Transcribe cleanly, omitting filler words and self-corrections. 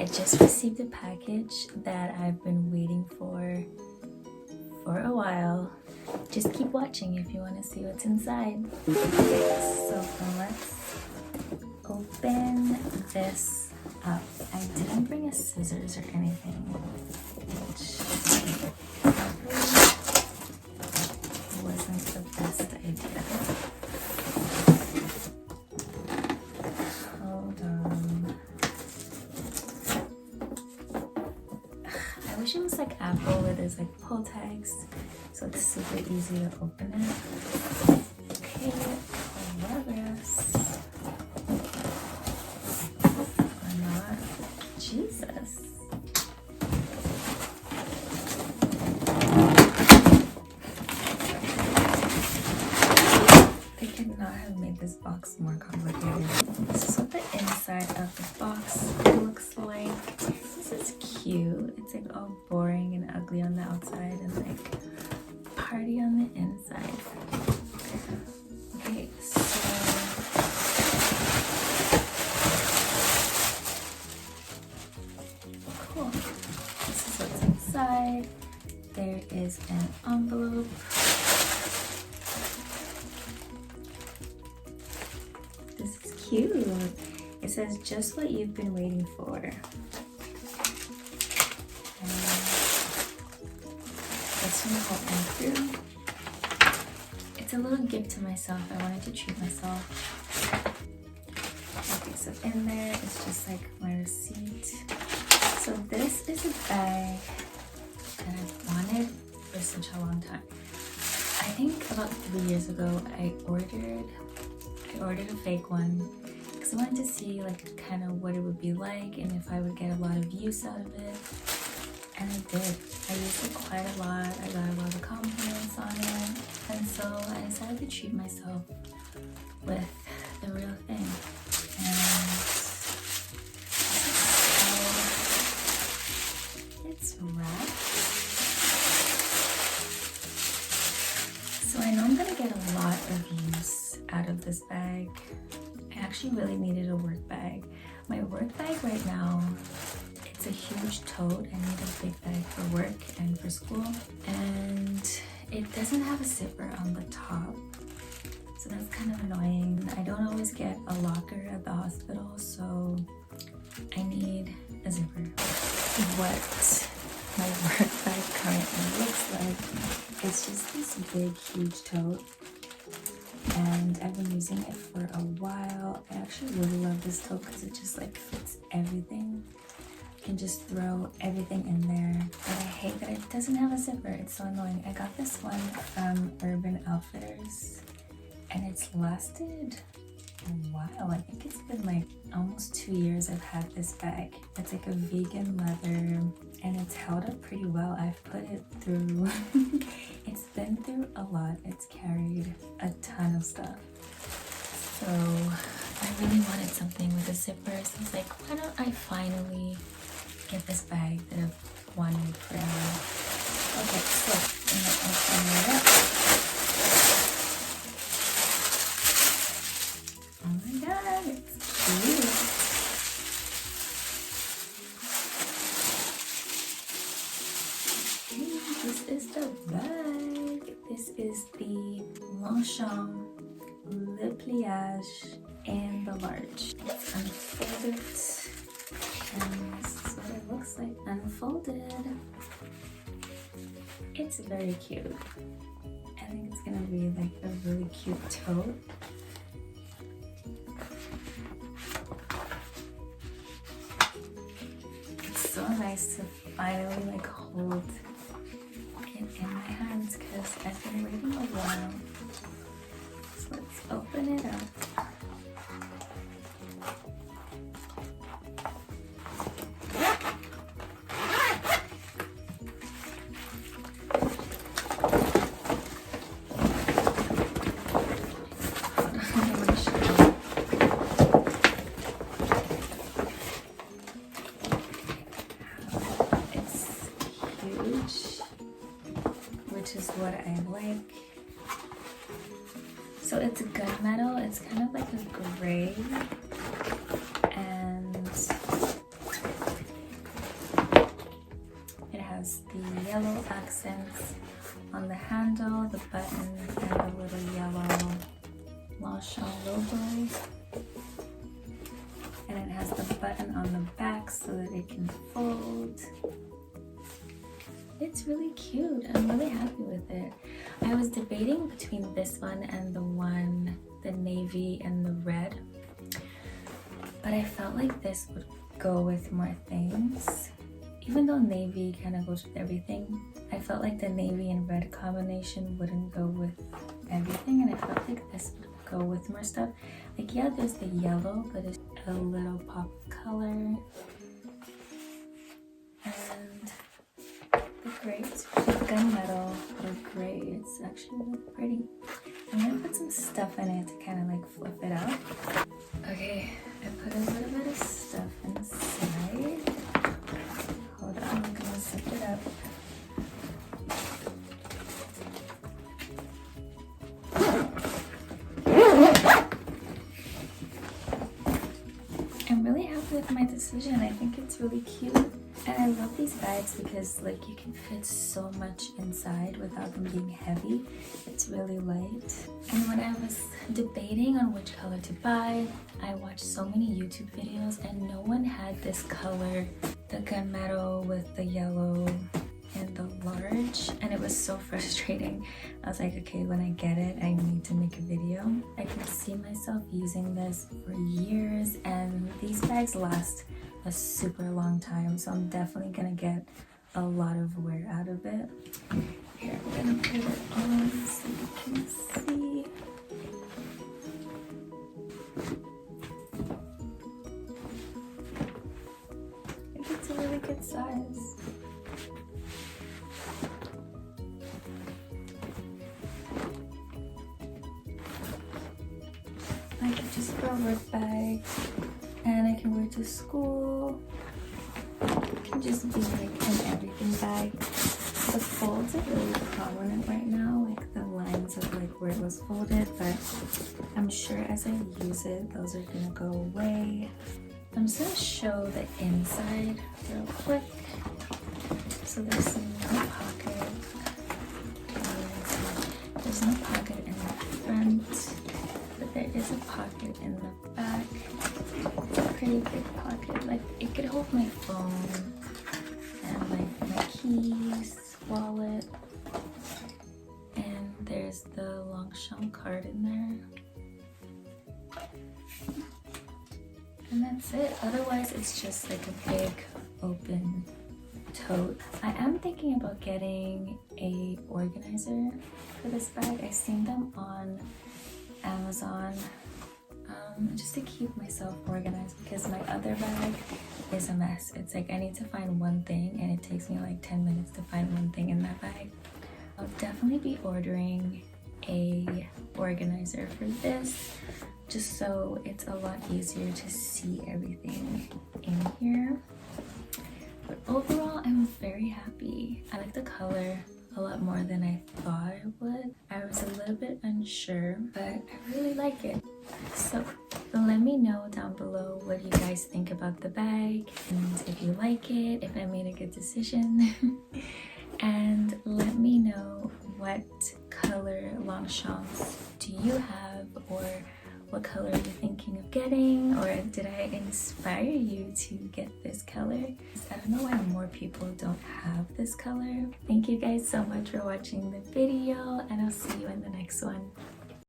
just received a package that I've been waiting for a while. Just keep watching if you want to see what's inside. Okay, so let's open this up. I didn't bring a scissors or anything, which probably wasn't the best idea. Hold on. I wish it was like Apple where there's like pull tags, so it's super easy to open it. Okay, progress. Or not. Jesus. They could not have made this box more complicated. This is what the inside of the box looks like. This is cute. It's like all boring and ugly on the outside and like party on the inside. Okay, so cool. This is what's inside. There is an envelope. This is cute. It says just what you've been waiting for. This one will enter. It's a little gift to myself. I wanted to treat myself. Okay, so in there is just like my receipt. So this is a bag that I've wanted for such a long time. I think about 3 years ago I ordered a fake one because I wanted to see like kind of what it would be like and if I would get a lot of use out of it. And I did. I used it quite a lot. I got a lot of compliments on it. And so I decided to treat myself with the real thing. And it's wrapped. So I know I'm gonna get a lot of use out of this bag. I actually really needed a work bag. My work bag right now, it's a huge tote. I need a big bag for work and for school. And it doesn't have a zipper on the top. So that's kind of annoying. I don't always get a locker at the hospital, so I need a zipper. What my work bag currently looks like, it's just this big, huge tote. And I've been using it for a while. I actually really love this tote because it just like fits everything. Can just throw everything in there, but I hate that it doesn't have a zipper. It's so annoying. I got this one from Urban Outfitters and it's lasted a while. I think it's been like almost 2 years I've had this bag. It's like a vegan leather and it's held up pretty well. I've put it through it's been through a lot. It's carried a ton of stuff. So I really wanted something with a zipper, so I was like, why don't I finally get this bag that I've wanted for a while. Okay, so I'm gonna open it up. Oh my god, it's cute. Okay, this is the bag. This is the Longchamp Le Pliage in the large. It's unfolded. And this is what it looks like unfolded. It's very cute. I think it's gonna be like a really cute tote. It's so nice to finally like hold it in my hands because I've been waiting a while. So let's open it up. Which is what I like. So it's gunmetal. It's kind of like a gray, and has the yellow accents on the handle, the button, and the little yellow Longchamp logo. And it has the button on the back so that it can fold. It's really cute. I'm really happy with it. I was debating between this one and the navy and the red, but I felt like this would go with more things. Even though navy kind of goes with everything, I felt like the navy and red combination wouldn't go with everything, and I felt like this would go with more stuff. Like, yeah, there's the yellow, but it's a little pop of color. And the gray, the gunmetal or gray, it's actually really pretty. I'm gonna put some stuff in it to kind of like fluff it out. Okay, I put a little bit of stuff inside. Hold on, I'm gonna zip it up. I'm really happy with my decision. I think it's really cute. And I love these bags because like you can fit so much inside without them being heavy. It's really light. And when I was debating on which color to buy, I watched so many YouTube videos and no one had this color, the gunmetal with the yellow and the large, and it was so frustrating. I was like, okay, when I get it, I need to make a video. I can see myself using this for years, and these bags last a super long time, so I'm definitely gonna get a lot of wear out of it. Here, I'm gonna put it on so you can see. I think it's a really good size. I can just throw a work bag, and I can wear it to school. It can just be like an everything bag. The folds are really prominent right now, like the lines of like where it was folded, but I'm sure as I use it, those are gonna go away. I'm just gonna show the inside real quick. So there's no pocket. There's no pocket in the front, but there is a pocket in the back. Pretty big pocket. Like it could hold my phone and like my keys, wallet, and there's the Longchamp card in there. And that's it. Otherwise, it's just like a big open tote. I am thinking about getting a organizer for this bag. I've seen them on Amazon just to keep myself organized because my other bag is a mess. It's like I need to find one thing and it takes me like 10 minutes to find one thing in that bag. I'll definitely be ordering a organizer for this just so it's a lot easier to see everything in here. But overall, I'm very happy. I like the color a lot more than I thought I would. I was a little bit unsure, but I really like it. So let me know down below what you guys think about the bag and if you like it, if I made a good decision. And let me know what color Longchamps do you have, or what color you're thinking of getting, or did I inspire you to get this color? I don't know why more people don't have this color. Thank you guys so much for watching the video, and I'll see you in the next one.